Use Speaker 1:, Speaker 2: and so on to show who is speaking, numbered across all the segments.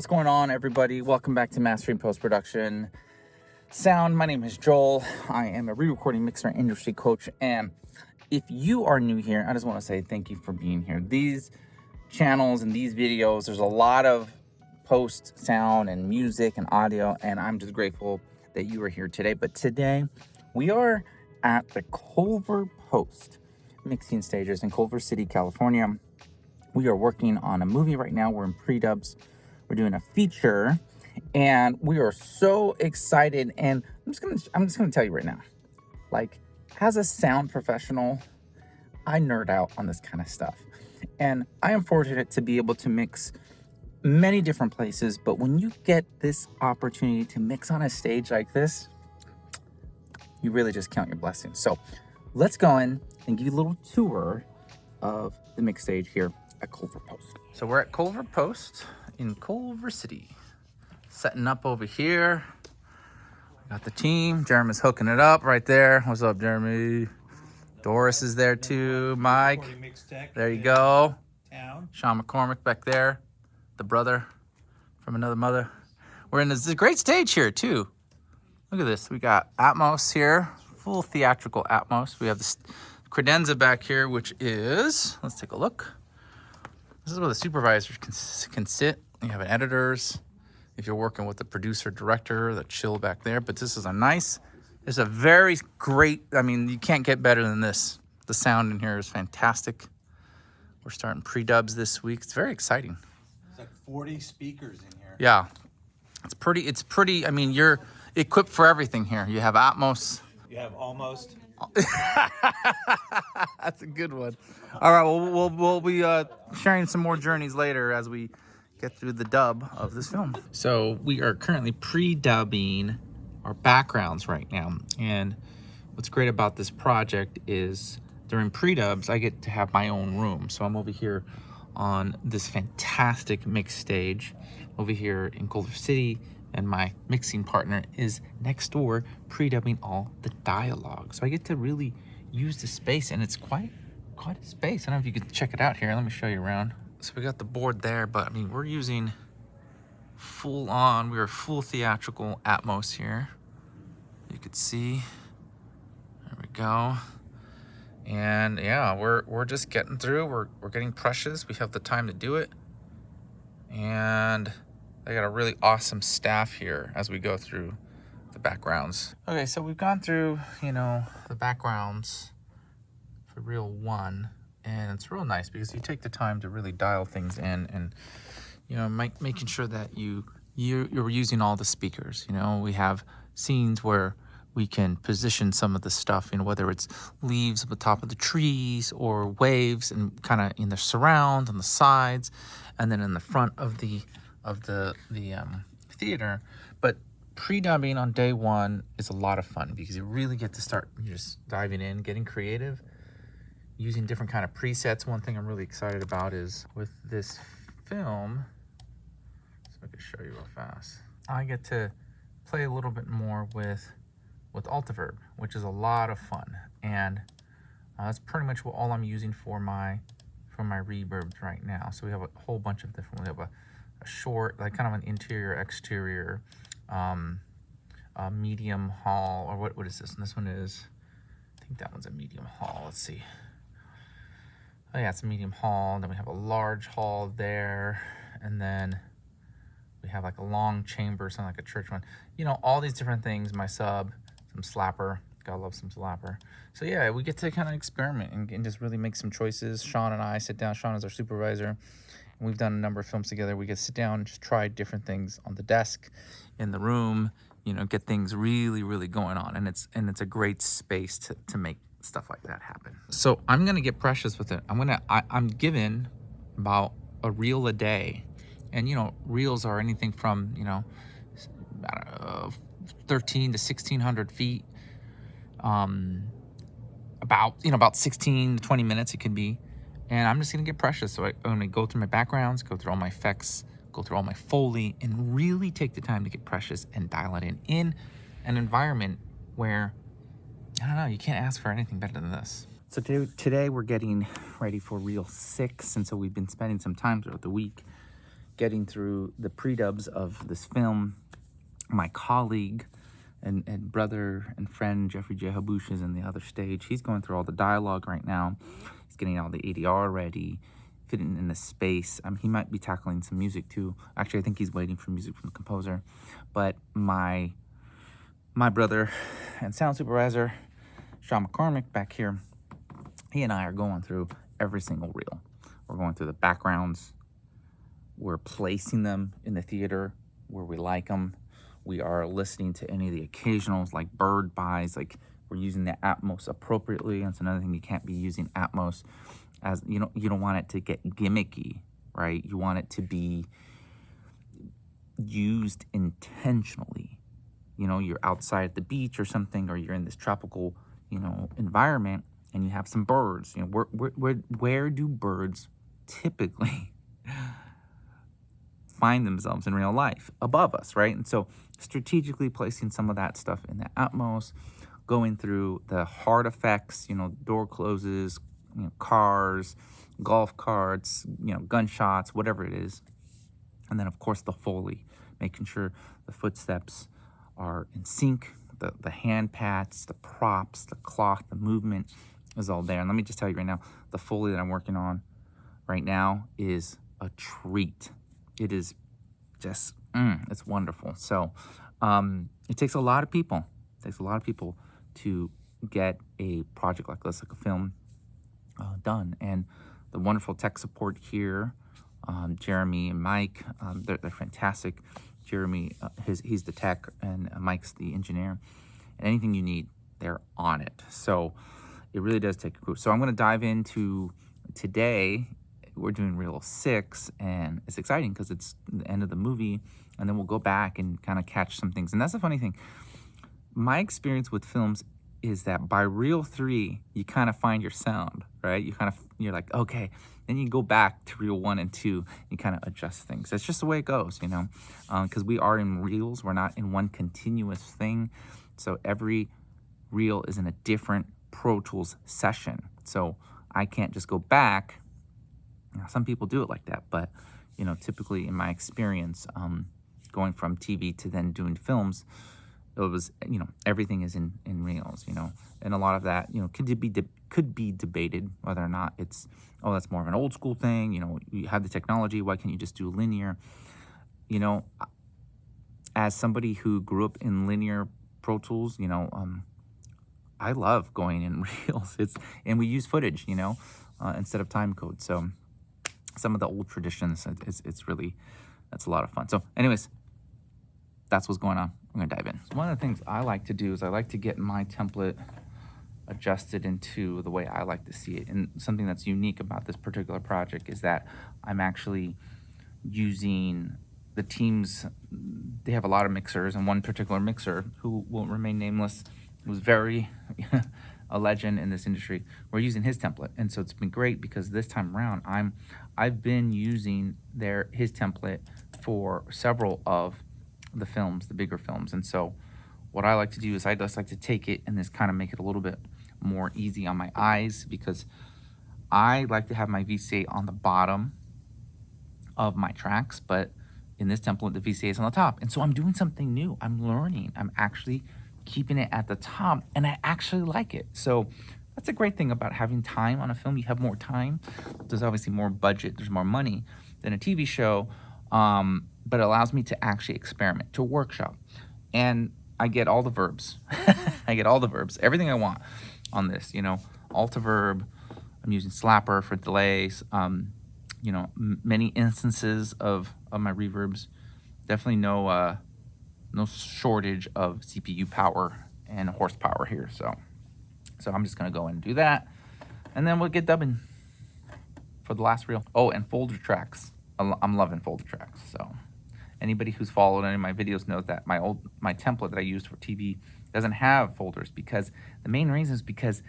Speaker 1: What's going on, everybody? Welcome back to Mastering Post-Production Sound. My name is Joel. I am a re-recording mixer and industry coach. And if you are new here, I just want to say thank you for being here. These channels and these videos, there's a lot of post sound and music and audio, and I'm just grateful that you are here today. But today, we are at the Culver Post mixing stages in Culver City, California. We are working on a movie right now. We're in pre-dubs. We're doing a feature, and we are so excited. And I'm just gonna tell you right now, like, as a sound professional, I nerd out on this kind of stuff, and I am fortunate to be able to mix many different places. But when you get this opportunity to mix on a stage like this, you really just count your blessings. So let's go in and give you a little tour of the mix stage here at Culver Post. So we're at Culver Post in Culver City, setting up over here. Got the team. Jeremy's hooking it up right there. What's up, Jeremy? Doris is there too. Mike, there you go. Sean McCormick back there, the brother from another mother. We're in this great stage here too. Look at this. We got Atmos here, full theatrical Atmos. We have this credenza back here, which is, let's take a look. This is where the supervisors can sit. You have an editors. If you're working with the producer, director, the chill back there. But this is it's a very great, I mean, you can't get better than this. The sound in here is fantastic. We're starting pre-dubs this week. It's very exciting.
Speaker 2: It's like 40 speakers in here.
Speaker 1: Yeah. It's pretty, I mean, you're equipped for everything here. You have Atmos.
Speaker 2: You have almost.
Speaker 1: That's a good one. All right, well, we'll be sharing some more journeys later as we get through the dub of this film. So we are currently pre-dubbing our backgrounds right now. And what's great about this project is during pre-dubs, I get to have my own room. So I'm over here on this fantastic mix stage over here in Culver City, and my mixing partner is next door pre-dubbing all the dialogue. So I get to really use the space, and it's quite a space. I don't know if you can check it out here. Let me show you around. So we got the board there, but I mean, we're using we're full theatrical Atmos here. You could see, there we go. And yeah, we're just getting through. We're getting precious. We have the time to do it. And they got a really awesome staff here as we go through the backgrounds. Okay, so we've gone through, the backgrounds for reel 1, and it's real nice because you take the time to really dial things in and, making sure that you're using all the speakers. We have scenes where we can position some of the stuff, whether it's leaves at the top of the trees or waves, and kind of in the surround on the sides, and then in the front of the theater. But pre-dubbing on day 1 is a lot of fun because you really get to start just diving in, getting creative, using different kind of presets. One thing I'm really excited about is with this film, so I can show you real fast, I get to play a little bit more with Altiverb, which is a lot of fun. And that's pretty much all I'm using for my reverbs right now. So we have a whole bunch of different, we have a short, like kind of an interior, exterior, medium hall, or what is this? And this one is, I think that one's a medium hall. Let's see. Oh yeah, it's a medium hall. And then we have a large hall there. And then we have like a long chamber, something like a church one. All these different things, my sub, some slapper. Gotta love some slapper. So yeah, we get to kind of experiment and just really make some choices. Sean and I sit down. Sean is our supervisor, and we've done a number of films together. We get to sit down and just try different things on the desk, in the room, get things really, really going on. And it's a great space to make stuff like that happen. So I'm gonna get precious with it. I'm given about a reel a day. And reels are anything from 13 to 1600 feet, about 16 to 20 minutes it can be. And I'm just gonna get precious. So I'm gonna go through my backgrounds, go through all my effects, go through all my Foley, and really take the time to get precious and dial it in an environment where, I don't know, you can't ask for anything better than this. So today we're getting ready for reel 6, and so we've been spending some time throughout the week getting through the pre-dubs of this film. My colleague and brother and friend Jeffrey J. Habush is in the other stage. He's going through all the dialogue right now. He's getting all the ADR ready, fitting in the space. He might be tackling some music too. Actually, I think he's waiting for music from the composer. But my brother and sound supervisor, Sean McCormick, back here, he and I are going through every single reel. We're going through the backgrounds. We're placing them in the theater where we like them. We are listening to any of the occasionals, like bird buys, like we're using the Atmos appropriately. That's another thing. You can't be using Atmos as, you don't want it to get gimmicky, right? You want it to be used intentionally. You're outside at the beach or something, or you're in this tropical, environment, and you have some birds. Where do birds typically find themselves in real life? Above us, right? And so strategically placing some of that stuff in the Atmos, going through the hard effects, door closes, cars, golf carts, gunshots, whatever it is. And then, of course, the Foley, making sure the footsteps are in sync, the hand pats, the props, the cloth, the movement is all there. And let me just tell you right now, the Foley that I'm working on right now is a treat. It is just, it's wonderful. So it takes a lot of people. It takes a lot of people to get a project like this, like a film, done. And the wonderful tech support here, Jeremy and Mike, they're fantastic. Jeremy, he's the tech, and Mike's the engineer. And anything you need, they're on it. So it really does take a crew. So I'm going to dive into today. We're doing reel 6, and it's exciting because it's the end of the movie, and then we'll go back and kind of catch some things. And that's the funny thing. My experience with films is that by reel 3, you kind of find your sound, right? You're like, okay. Then you go back to reel 1 and 2, you kind of adjust things. That's just the way it goes, because we are in reels. We're not in one continuous thing. So every reel is in a different Pro Tools session. So I can't just go back. Some people do it like that, but typically in my experience, going from TV to then doing films, it was everything is in reels, and a lot of that could be debated whether or not it's that's more of an old school thing. You have the technology, why can't you just do linear? As somebody who grew up in linear Pro Tools, I love going in reels. And we use footage, instead of time code. So some of the old traditions, that's a lot of fun. So anyways, that's what's going on. I'm gonna dive in. So one of the things I like to do is I like to get my template adjusted into the way I like to see it. And something that's unique about this particular project is that I'm actually using the teams. They have a lot of mixers, and one particular mixer, who will remain nameless, was very a legend in this industry. We're using his template, and so it's been great because this time around I've been using his template for several of the films, the bigger films. And so what I like to do is I just like to take it and just kind of make it a little bit more easy on my eyes, because I like to have my VCA on the bottom of my tracks, but in this template the VCA is on the top. And so I'm doing something new. I'm learning. I'm actually keeping it at the top, and I actually like it. So that's a great thing about having time on a film. You have more time. There's obviously more budget. There's more money than a TV show, but it allows me to actually experiment, to workshop. And I get all the verbs. I get all the verbs, everything I want on this, Altiverb. I'm using Slapper for delays. Many instances of my reverbs. Definitely no shortage of CPU power and horsepower here. So I'm just gonna go and do that, and then we'll get dubbing for the last reel. Oh, and folder tracks. I'm loving folder tracks. So anybody who's followed any of my videos knows that my template that I used for TV doesn't have folders, because the main reason is because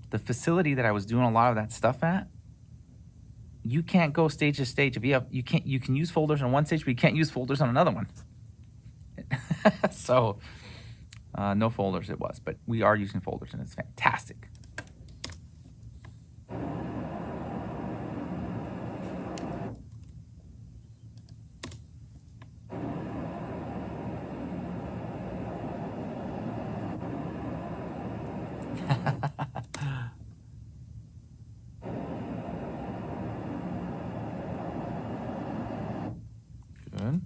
Speaker 1: the facility that I was doing a lot of that stuff at, you can't go stage to stage. You can use folders on one stage, but you can't use folders on another one. So no folders it was, but we are using folders, and it's fantastic. Good.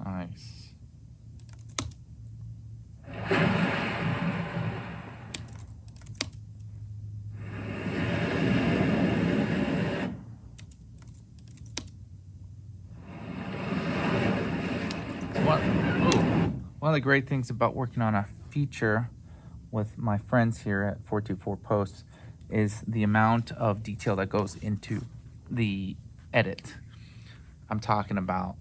Speaker 1: Nice. One of the great things about working on a feature with my friends here at 424 Posts is the amount of detail that goes into the edit. I'm talking about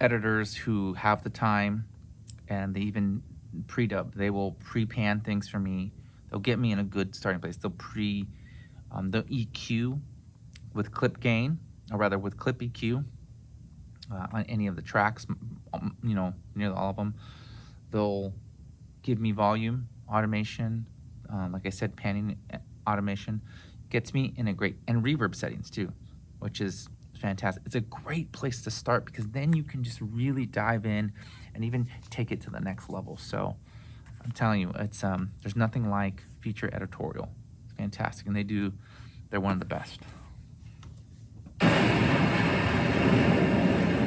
Speaker 1: editors who have the time, and they even pre-dub. They will pre-pan things for me. They'll get me in a good starting place. They'll they'll EQ with clip gain, or rather with clip EQ on any of the tracks, nearly all of them. They'll give me volume automation, like I said, panning automation. Gets me in a great, and reverb settings too, which is fantastic. It's a great place to start because then you can just really dive in and even take it to the next level. So I'm telling you, it's there's nothing like feature editorial. It's fantastic, and they're one of the best.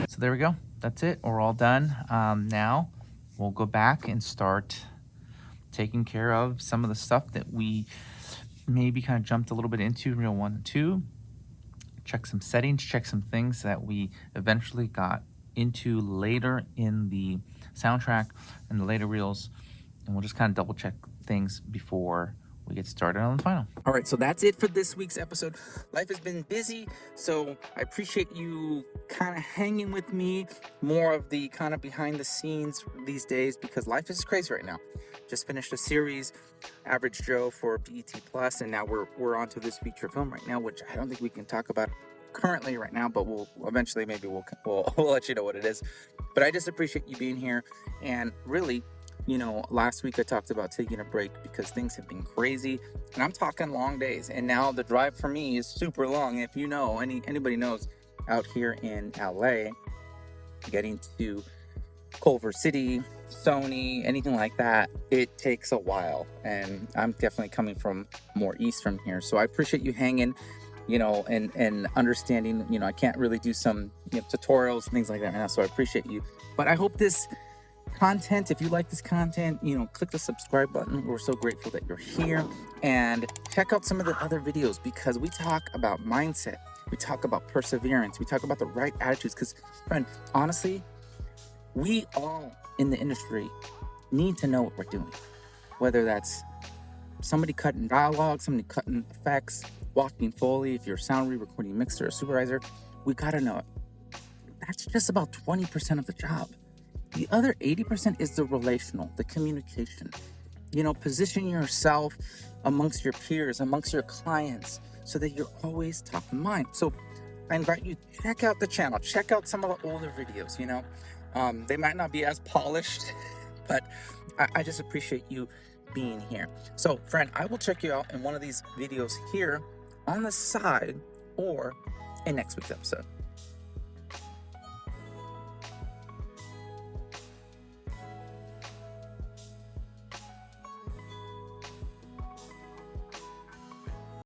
Speaker 1: So there we go. That's it. We're all done. Now we'll go back and start taking care of some of the stuff that we maybe kind of jumped a little bit into reel 1 and 2. Check some settings, check some things that we eventually got into later in the soundtrack and the later reels. And we'll just kind of double check things before we get started on the final. All right, so that's it for this week's episode. Life has been busy, so I appreciate you kind of hanging with me, more of the kind of behind the scenes these days, because life is crazy right now. Just finished a series, Average Joe, for BET Plus, and now we're onto this feature film right now, which I don't think we can talk about currently right now, but we'll eventually, maybe we'll let you know what it is. But I just appreciate you being here, and really, last week I talked about taking a break because things have been crazy, and I'm talking long days, and now the drive for me is super long. If you know, anybody knows, out here in LA, getting to Culver City, Sony, anything like that, it takes a while, and I'm definitely coming from more east from here, so I appreciate you hanging, and understanding. I can't really do some tutorials and things like that right now, so I appreciate you. But I hope this content, if you like this content, click the subscribe button. We're so grateful that you're here, and check out some of the other videos, because we talk about mindset, we talk about perseverance, we talk about the right attitudes, because friend, honestly, we all in the industry need to know what we're doing, whether that's somebody cutting dialogue, somebody cutting effects, walking Foley, if you're a sound re-recording mixer or supervisor, we gotta know it. That's just about 20% of the job. The other 80% is the relational, the communication. Position yourself amongst your peers, amongst your clients, so that you're always top of mind. So I invite you, check out the channel, check out some of the older videos, they might not be as polished, but I just appreciate you being here. So friend, I will check you out in one of these videos here on the side or in next week's episode.